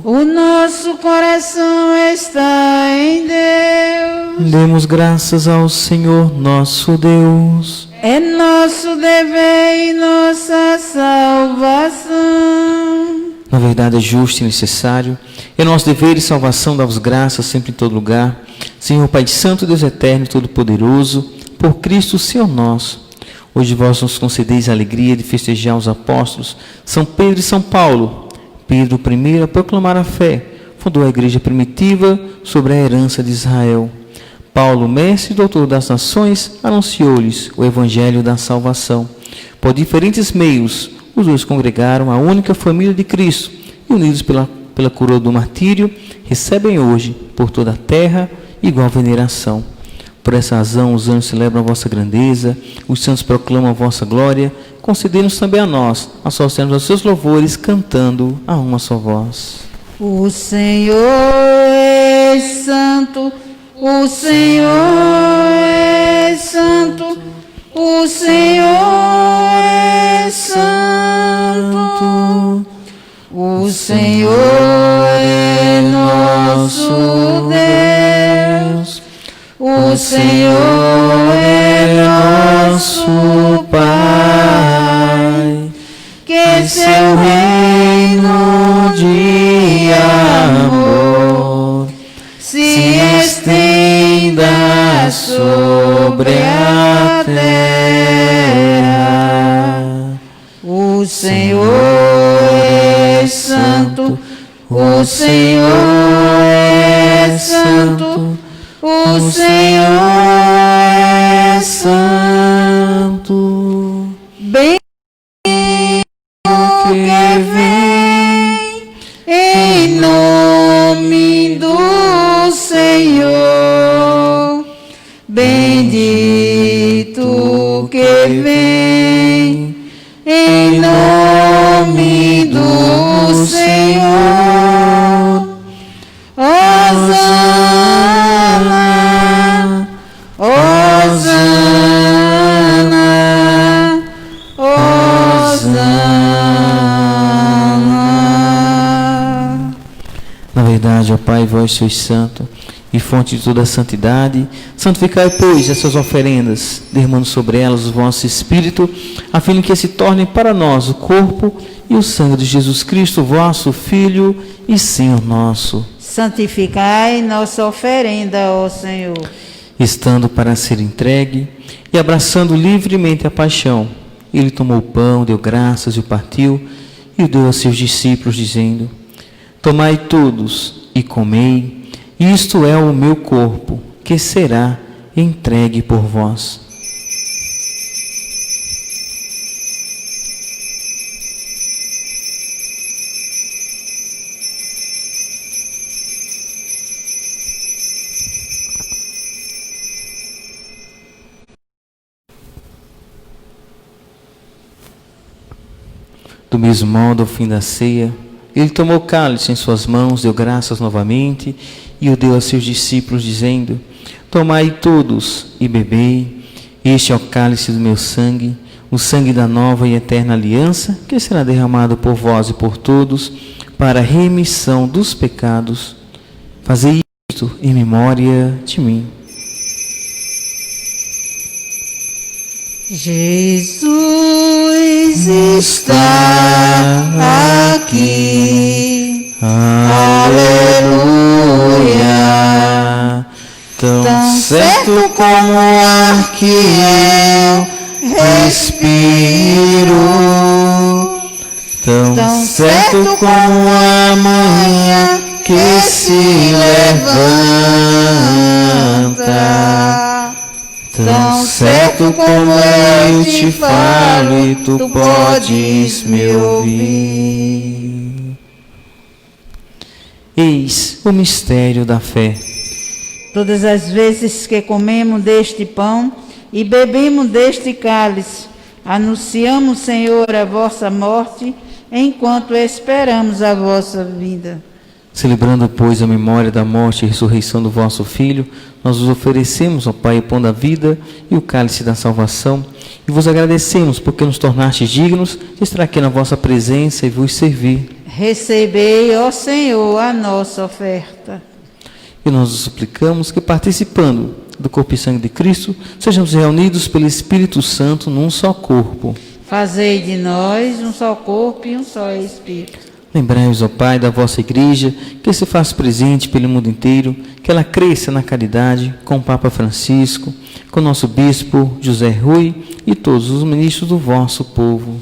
O nosso coração está em Deus. Demos graças ao Senhor nosso Deus. É nosso dever e nossa salvação. Na verdade é justo e necessário. É nosso dever e salvação dar-vos graças sempre em todo lugar. Senhor Pai Santo, Deus Eterno e Todo-Poderoso, por Cristo Senhor nosso. Hoje vós nos concedeis a alegria de festejar os apóstolos São Pedro e São Paulo. Pedro, o primeiro a proclamar a fé, fundou a igreja primitiva sobre a herança de Israel. Paulo, mestre e doutor das nações, anunciou-lhes o evangelho da salvação. Por diferentes meios, os dois congregaram a única família de Cristo e, unidos pela coroa do martírio, recebem hoje, por toda a terra, igual veneração. Por essa razão, os anjos celebram a vossa grandeza, os santos proclamam a vossa glória, concedendo-nos também a nós, associarmos aos seus louvores, cantando a uma só voz. O Senhor é santo, o Senhor é santo, o Senhor é santo, o Senhor é nosso Deus, o Senhor é nosso Pai, que seu reino de amor se estenda sobre a terra. O Senhor é santo, o Senhor é santo, o Senhor é santo. Bem que vem em nome do Senhor, bendito que vem em nome do do Senhor. Hosana, Hosana, Hosana. Na verdade, ó Pai, vós sois santo e fonte de toda a santidade. Santificai, pois, essas oferendas, derramando sobre elas o vosso Espírito, a fim de que se tornem para nós o corpo e o sangue de Jesus Cristo, vosso Filho e Senhor nosso. Santificai nossa oferenda, ó Senhor. Estando para ser entregue e abraçando livremente a paixão, ele tomou o pão, deu graças e o partiu, e o deu a seus discípulos, dizendo: Tomai todos e comei, isto é o meu corpo, que será entregue por vós. Do mesmo modo, ao fim da ceia, ele tomou o cálice em suas mãos, deu graças novamente e o deu a seus discípulos, dizendo: Tomai todos e bebei, este é o cálice do meu sangue, o sangue da nova e eterna aliança, que será derramado por vós e por todos, para a remissão dos pecados. Fazei isto em memória de mim. Jesus está aqui, aleluia, tão certo como o ar que eu respiro, tão certo como a manhã que se levanta. Tão certo como eu te falo e tu podes me ouvir. Eis o mistério da fé. Todas as vezes que comemos deste pão e bebemos deste cálice, anunciamos, Senhor, a vossa morte, enquanto esperamos a vossa vinda. Celebrando, pois, a memória da morte e ressurreição do vosso Filho, nós vos oferecemos, ó Pai, o pão da vida e o cálice da salvação, e vos agradecemos porque nos tornastes dignos de estar aqui na vossa presença e vos servir. Recebei, ó Senhor, a nossa oferta. E nós vos suplicamos que, participando do corpo e sangue de Cristo, sejamos reunidos pelo Espírito Santo num só corpo. Fazei de nós um só corpo e um só Espírito. Lembrai-vos, ó Pai, da vossa Igreja, que se faz presente pelo mundo inteiro, que ela cresça na caridade, com o Papa Francisco, com o nosso Bispo José Rui e todos os ministros do vosso povo.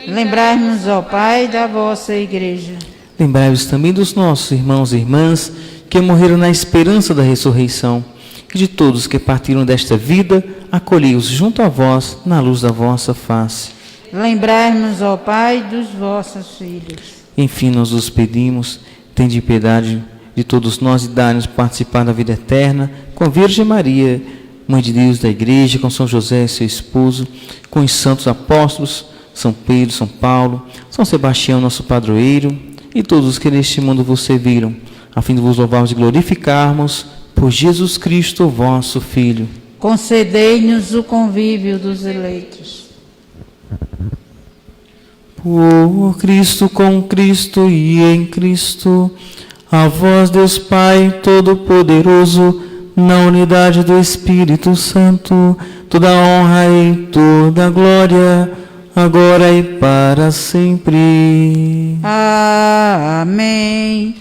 Lembrai-nos, ó Pai, da vossa Igreja. Lembrai-vos também dos nossos irmãos e irmãs que morreram na esperança da ressurreição, e de todos que partiram desta vida, acolhei-os junto a vós, na luz da vossa face. Lembrai-nos, ó Pai, dos vossos filhos. Enfim, nós os pedimos, tende piedade de todos nós e dai-nos participar da vida eterna com a Virgem Maria, Mãe de Deus da Igreja, com São José, seu esposo, com os santos apóstolos, São Pedro, São Paulo, São Sebastião, nosso padroeiro, e todos os que neste mundo vos serviram, a fim de vos louvarmos e glorificarmos por Jesus Cristo, vosso Filho. Concedei-nos o convívio dos eleitos. Por Cristo, com Cristo e em Cristo, a vós, Deus Pai Todo-Poderoso, na unidade do Espírito Santo, toda honra e toda glória, agora e para sempre. Amém.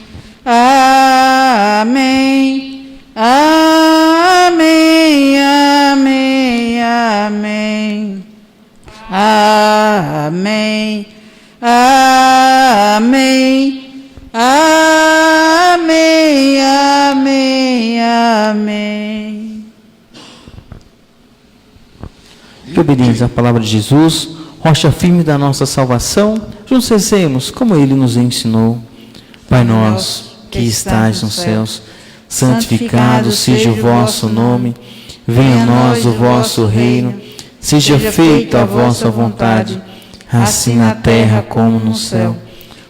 Amém. Amém. Amém. Amém. Amém. Amém. Amém. Amém. Amém. Que obedientes à palavra de Jesus, rocha firme da nossa salvação, juntos rezemos como Ele nos ensinou. Pai nosso, que estais nos céus, santificado seja o vosso nome, venha a nós o vosso reino, seja feita a vossa vontade, assim na terra como no céu.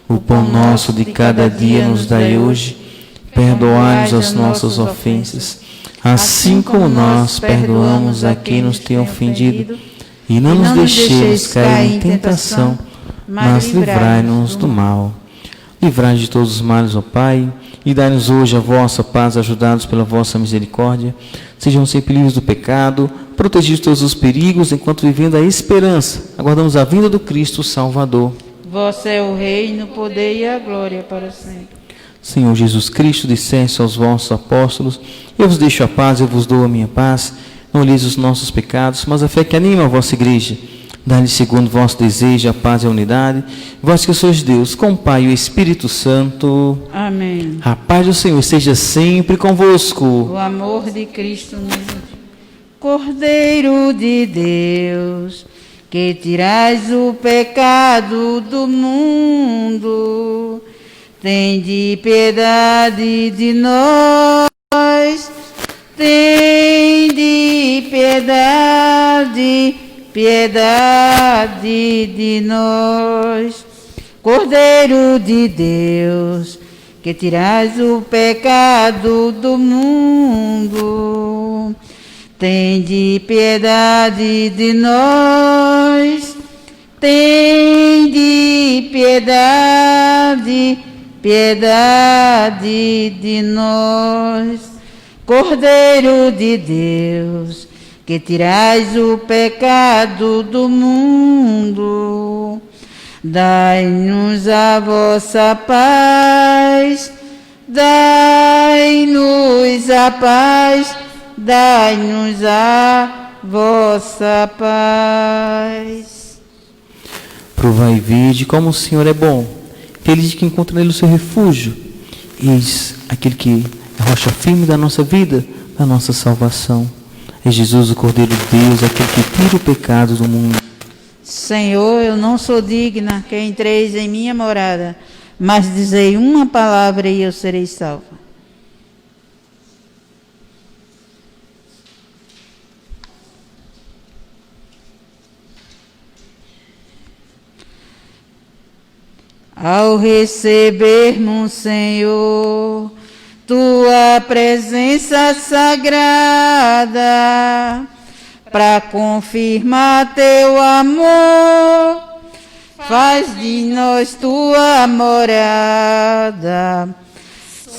O pão nosso de cada dia nos dai hoje. Perdoai-nos as nossas ofensas, assim como nós perdoamos a quem nos tem ofendido. E não nos deixeis cair em tentação, mas livrai-nos do mal. Livrai de todos os males, ó Pai, e dai-nos hoje a vossa paz, ajudados pela vossa misericórdia. Sejam sempre livres do pecado, protegidos de todos os perigos, enquanto vivendo a esperança, aguardamos a vinda do Cristo Salvador. Vosso é o reino, o poder e a glória para sempre. Senhor Jesus Cristo, disseste aos vossos apóstolos: eu vos deixo a paz, eu vos dou a minha paz. Não olheis os nossos pecados, mas a fé que anima a vossa igreja. Dai-lhe segundo o vosso desejo a paz e a unidade. Vós que sois Deus, com o Pai e o Espírito Santo. Amém. A paz do Senhor esteja sempre convosco. O amor de Cristo nos ajude. Cordeiro de Deus, que tirais o pecado do mundo, tende piedade de nós, tende piedade, piedade de nós. Cordeiro de Deus, que tirais o pecado do mundo, tende piedade de nós, tende piedade, piedade de nós. Cordeiro de Deus, que tirais o pecado do mundo, dai-nos a vossa paz, dai-nos a paz, dai-nos a vossa paz. Provai e vede como o Senhor é bom. Feliz que encontra nele o seu refúgio. Eis aquele que é a rocha firme da nossa vida, da nossa salvação. É Jesus, o Cordeiro de Deus, aquele que tira o pecado do mundo. Senhor, eu não sou digna que entreis em minha morada, mas dizei uma palavra e eu serei salva. Ao recebermos, Senhor, tua presença sagrada, para confirmar teu amor, faz de nós tua morada.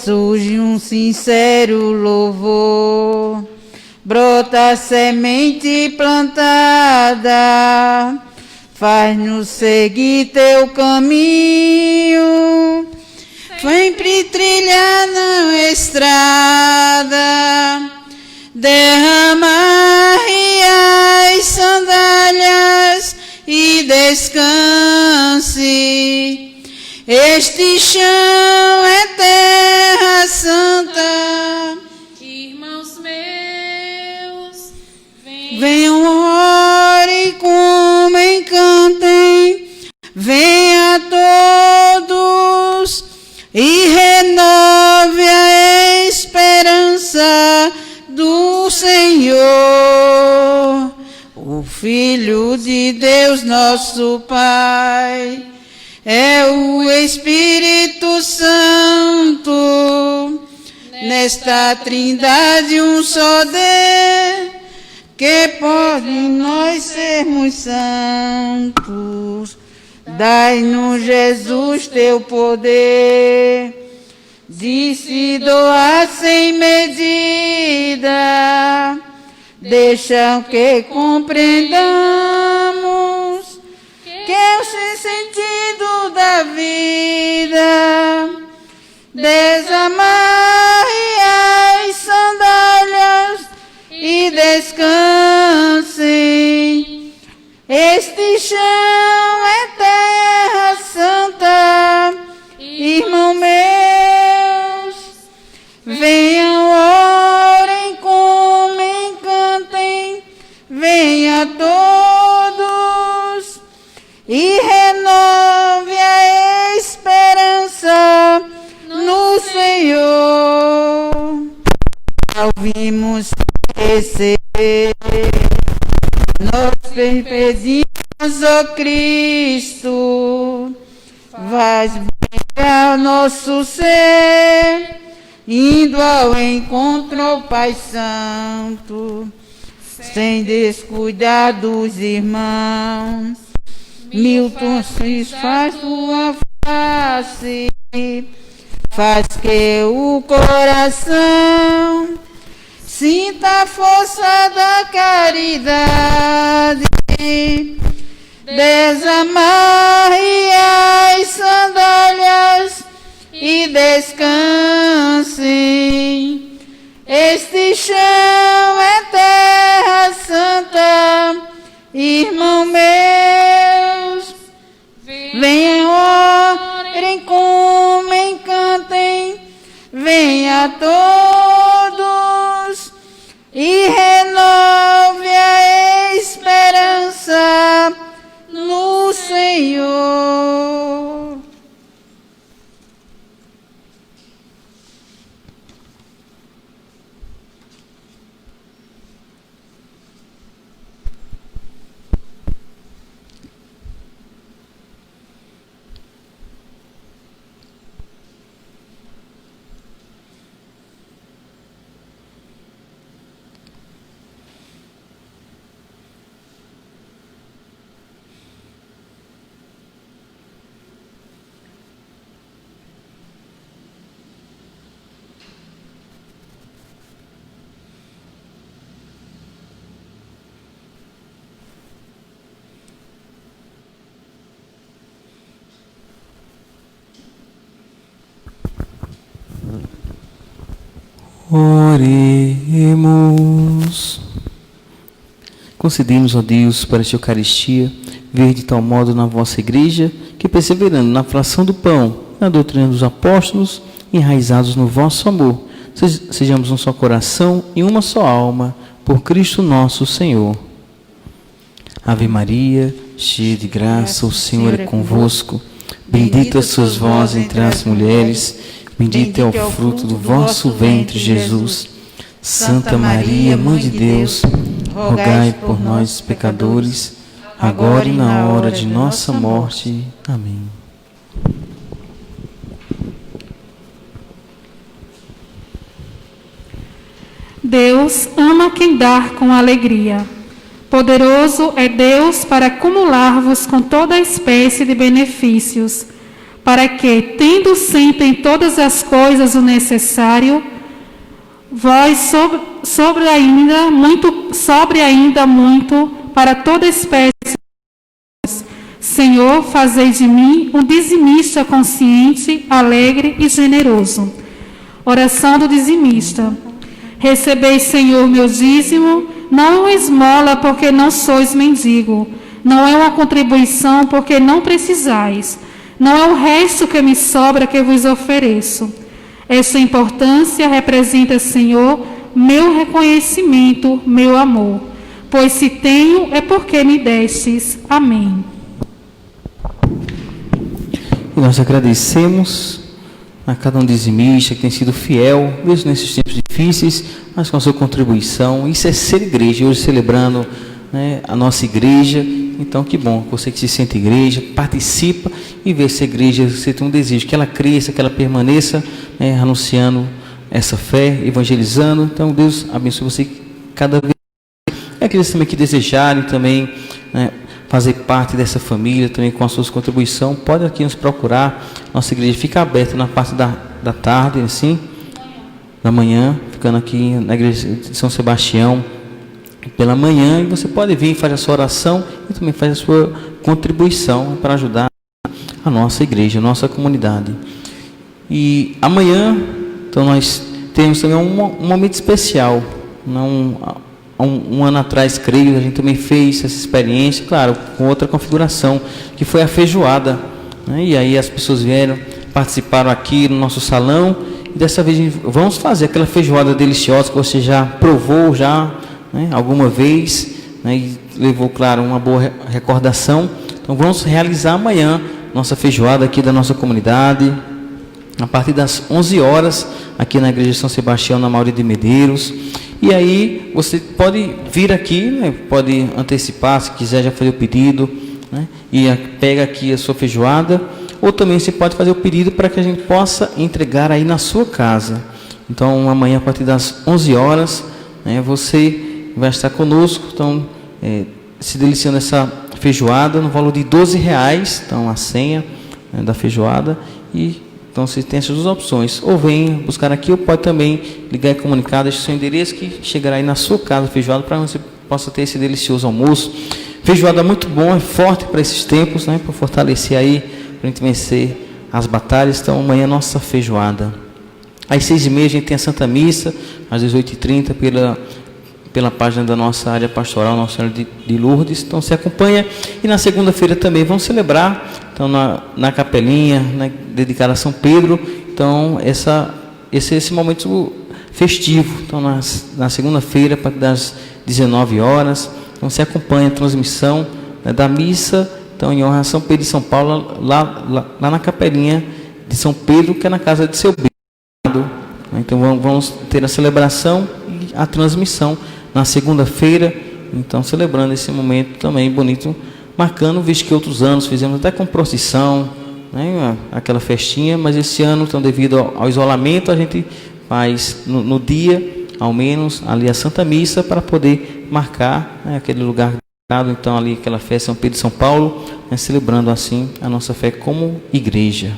Surge um sincero louvor, brota a semente plantada, faz-nos seguir teu caminho, sempre trilhar na estrada, derrama as sandálias e descanse. Este chão é terra santa. Irmãos meus, venham, orem, comem, cantem, venha todos e renove a esperança do Senhor. O Filho de Deus, nosso Pai, é o Espírito Santo, nesta trindade um só Deus, que pode nós sermos santos. Dai-nos, Jesus, teu poder, de se doar sem medida. Deixa que compreendamos que é o sentido da vida. Desamarre as sandálias e descansem. Este chão é terra santa. Irmão meus, venham, orem, comem, cantem, venha todos e renove a esperança no Senhor. Ouvimos receber, nós pedimos, ó Cristo, faz bem ao nosso ser, indo ao encontro ao Pai Santo, sem descuidar dos irmãos. Milton se faz tua face, faz que o coração sinta a força da caridade. Desamarre as sandálias e descansem. Este chão é terra santa, irmão meus. Venham, orem, comem, cantem, venha todos e renove a esperança no Senhor. Oremos. Concedei-nos, ó Deus, para esta Eucaristia, ver de tal modo na vossa Igreja, que perseverando na fração do pão, na doutrina dos apóstolos, enraizados no vosso amor, sejamos um só coração e uma só alma, por Cristo nosso Senhor. Ave Maria, cheia de graça, o Senhor é convosco. Bendita sois vós entre as mulheres, bendito é o fruto do vosso ventre, Jesus. Santa Maria, Mãe de Deus, rogai por nós, pecadores, agora e na hora de nossa morte. Amém. Deus ama quem dá com alegria. Poderoso é Deus para acumular-vos com toda espécie de benefícios, para que, tendo sempre em todas as coisas o necessário, vós sobre ainda muito para toda espécie. Senhor, fazei de mim um dizimista consciente, alegre e generoso. Oração do dizimista. Recebei, Senhor, meu dízimo, não é uma esmola, porque não sois mendigo, não é uma contribuição, porque não precisais, não é o resto que me sobra que vos ofereço. Esta importância representa, Senhor, meu reconhecimento, meu amor, pois se tenho é porque me destes. Amém. E nós agradecemos a cada um dizimista que tem sido fiel, mesmo nesses tempos difíceis, mas com a sua contribuição. Isso é ser igreja, hoje celebrando, né, a nossa igreja. Então, que bom, você que se sente igreja, participa e vê essa igreja, você tem um desejo, que ela cresça, que ela permaneça, né, anunciando essa fé, evangelizando. Então, Deus abençoe você cada vez. E aqueles também que desejarem também, né, fazer parte dessa família, também com a sua contribuição, pode aqui nos procurar. Nossa igreja fica aberta na parte da tarde, assim, da manhã, ficando aqui na igreja de São Sebastião pela manhã, e você pode vir, faz a sua oração e também faz a sua contribuição para ajudar a nossa igreja, a nossa comunidade. E amanhã, então, nós temos também um momento especial. Um ano atrás, creio, a gente também fez essa experiência, claro, com outra configuração, que foi a feijoada, né? E aí as pessoas vieram, participaram aqui no nosso salão, e dessa vez vamos fazer aquela feijoada deliciosa que você já provou, né, alguma vez, né, e levou, claro, uma boa recordação. Então vamos realizar amanhã nossa feijoada aqui da nossa comunidade, a partir das 11 horas, aqui na igreja de São Sebastião, na Mauri de Medeiros. E aí você pode vir aqui, né, pode antecipar, se quiser já fazer o pedido, né, e pega aqui a sua feijoada, ou também você pode fazer o pedido para que a gente possa entregar aí na sua casa. Então, amanhã, a partir das 11 horas, né, você vai estar conosco, então, se deliciando essa feijoada no valor de R$12, então, a senha, né, da feijoada. E então você tem essas duas opções: ou vem buscar aqui, ou pode também ligar e comunicar, deixa o seu endereço que chegará aí na sua casa feijoada para você possa ter esse delicioso almoço. Feijoada muito bom, é forte para esses tempos, né, para fortalecer aí, para a gente vencer as batalhas. Então amanhã é nossa feijoada. Às 6h30 a gente tem a Santa Missa, às 18h30 pela página da nossa área pastoral, Nossa Senhora de Lourdes. Então se acompanha. E na segunda-feira também vamos celebrar, então, na capelinha, né, dedicada a São Pedro. Então esse momento festivo. Então na segunda-feira, a partir das 19 horas, então se acompanha a transmissão, né, da missa, então em honra a São Pedro e São Paulo, lá na capelinha de São Pedro, que é na casa de seu Bento. Então vamos ter a celebração e a transmissão na segunda-feira, então celebrando esse momento também bonito, marcando, visto que outros anos fizemos até com procissão, né, aquela festinha, mas esse ano, então, devido ao isolamento, a gente faz no dia, ao menos, ali a Santa Missa, para poder marcar, né, aquele lugar, então ali aquela festa São Pedro e São Paulo, né, celebrando assim a nossa fé como igreja.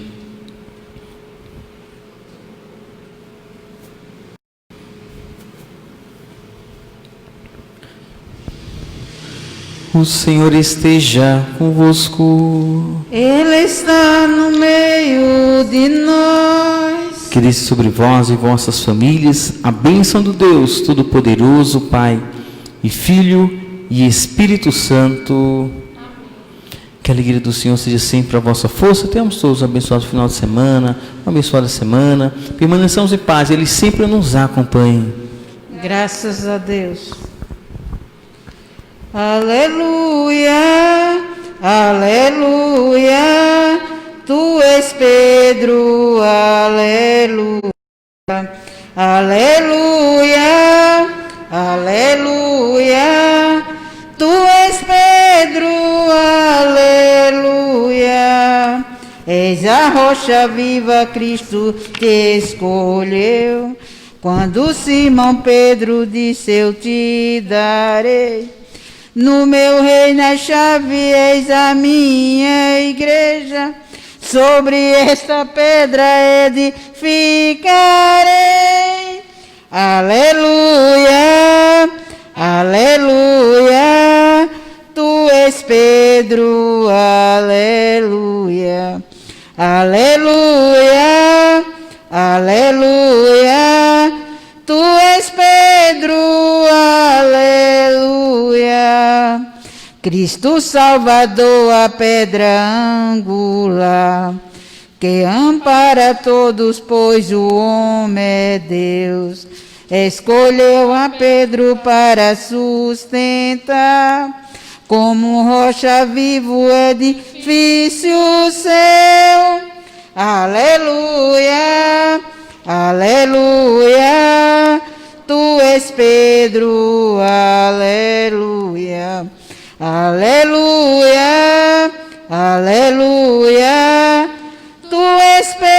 O Senhor esteja convosco. Ele está no meio de nós. Que desça sobre vós e vossas famílias a bênção do Deus Todo-Poderoso, Pai e Filho e Espírito Santo. Que a alegria do Senhor seja sempre a vossa força. Tenhamos todos um abençoado final de semana, uma abençoada semana. Permaneçamos em paz, Ele sempre nos acompanha. Graças a Deus. Aleluia, aleluia, tu és Pedro, aleluia, aleluia, aleluia, tu és Pedro, aleluia, és a rocha viva, Cristo te escolheu, quando Simão Pedro disse eu te darei. No meu reino a chave, eis a minha igreja, sobre esta pedra edificarei. Aleluia, aleluia, tu és Pedro, aleluia, aleluia, aleluia, tu és Pedro, aleluia. Cristo Salvador, a pedra angular, que ampara todos, pois o homem é Deus. Escolheu a Pedro para sustentar, como rocha vivo, edifício seu. Aleluia, aleluia, tu és Pedro, aleluia, aleluia, aleluia, tu és Pedro.